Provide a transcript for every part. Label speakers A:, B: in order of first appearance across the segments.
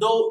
A: 2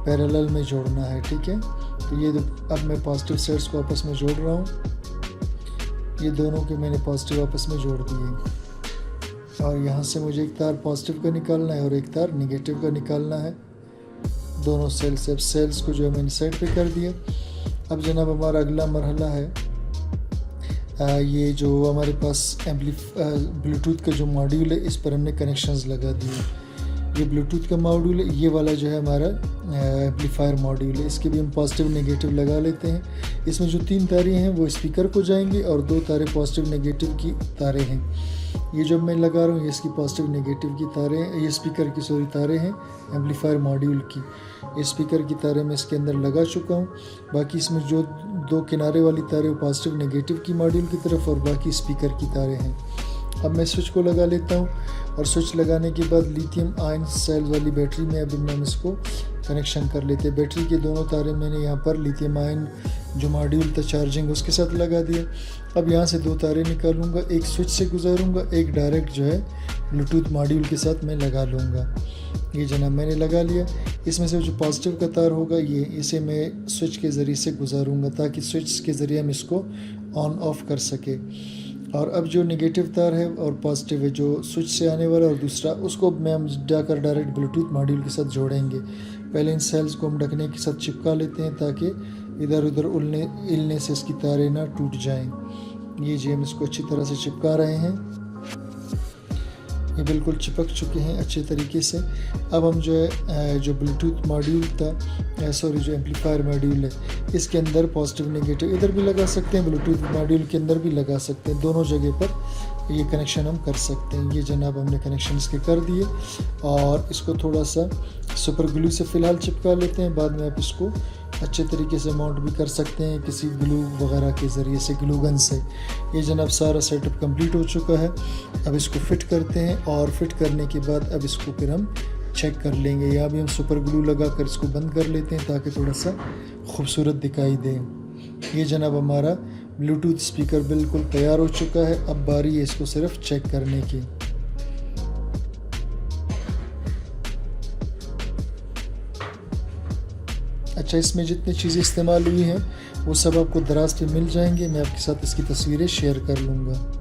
B: parallel में जोड़ना है, ठीक है। तो ये अब मैं पॉजिटिव सेट्स को आपस में जोड़ रहा हूँ। ये दोनों के मैंने पॉजिटिव आपस में जोड़ दिए और यहाँ से मुझे एक तार पॉजिटिव का निकालना है और एक तार नेगेटिव का निकालना है। दोनों सेल्स को जो है मैंने साइड पे कर दिया। अब जनाब हमारा अगला मरहला है ये जो हमारे पास ब्लूटूथ का जो मॉड्यूल है इस पर हमने कनेक्शंस लगा दिए। ये ब्लूटूथ का मॉड्यूल है, ये वाला जो है हमारा एम्पलीफायर मॉड्यूल है। इसके भी हम पॉजिटिव नेगेटिव लगा लेते हैं। इसमें जो 3 तारें हैं वो स्पीकर को जाएंगी और 2 तारें पॉजिटिव नेगेटिव की तारें हैं। ये जो मैं लगा रहा हूँ ये इसकी पॉजिटिव नेगेटिव की तारें, ये स्पीकर की तारें हैं एम्पलीफायर मॉड्यूल की। ये स्पीकर की तारें मैं इसके अंदर लगा चुका हूँ। बाकी इसमें जो 2 किनारे वाली तारें वो पॉजिटिव नेगेटिव की मॉड्यूल की तरफ और बाकी स्पीकर की तारें हैं। अब मैं स्विच को लगा लेता हूँ और स्विच लगाने के बाद लिथियम आयन सेल वाली बैटरी में अब हम इसको कनेक्शन कर लेते हैं। बैटरी के दोनों तारें मैंने यहाँ पर लिथियम आयन जो मॉड्यूल था चार्जिंग उसके साथ लगा दिया। अब यहाँ से 2 तारें निकालूंगा, एक स्विच से गुजारूंगा, एक डायरेक्ट जो है ब्लूटूथ मॉड्यूल के साथ मैं लगा लूँगा। ये जनाब मैंने लगा लिया। इसमें से जो पॉजिटिव का तार होगा इसे मैं स्विच के ज़रिए से गुजारूंगा ताकि स्विच के ज़रिए हम इसको ऑन ऑफ कर सके। और अब जो नेगेटिव तार है और पॉजिटिव है जो स्विच से आने वाला और दूसरा उसको हम जाकर डायरेक्ट ब्लूटूथ मॉड्यूल के साथ जोड़ेंगे। पहले इन सेल्स को हम ढकने के साथ चिपका लेते हैं ताकि इधर उधर हिलने से इसकी तारें ना टूट जाएं। ये जी हम इसको अच्छी तरह से चिपका रहे हैं। ये बिल्कुल चिपक चुके हैं अच्छे तरीके से। अब हम जो है जो ब्लूटूथ मॉड्यूल था जो एम्पलीफायर मॉड्यूल है इसके अंदर पॉजिटिव नेगेटिव इधर भी लगा सकते हैं, ब्लूटूथ मॉड्यूल के अंदर भी लगा सकते हैं। दोनों जगह पर ये कनेक्शन हम कर सकते हैं। ये जनाब हमने कनेक्शन इसके कर दिए और इसको थोड़ा सा सुपर ग्लू से फ़िलहाल चिपका लेते हैं। बाद में आप इसको अच्छे तरीके से माउंट भी कर सकते हैं किसी ग्लू वगैरह के ज़रिए से, ग्लू गन से। ये जनाब सारा सेटअप कंप्लीट हो चुका है। अब इसको फिट करते हैं और फिट करने के बाद अब इसको फिर हम चेक कर लेंगे। यहाँ भी हम सुपर ग्लू लगा कर इसको बंद कर लेते हैं ताकि थोड़ा सा खूबसूरत दिखाई दे। ये जनाब हमारा ब्लूटूथ स्पीकर बिल्कुल तैयार हो चुका है। अब बारी है इसको सिर्फ चेक करने की। अच्छा, इसमें जितनी चीज़ें इस्तेमाल हुई हैं वो सब आपको दराज पे मिल जाएंगे। मैं आपके साथ इसकी तस्वीरें शेयर कर लूँगा।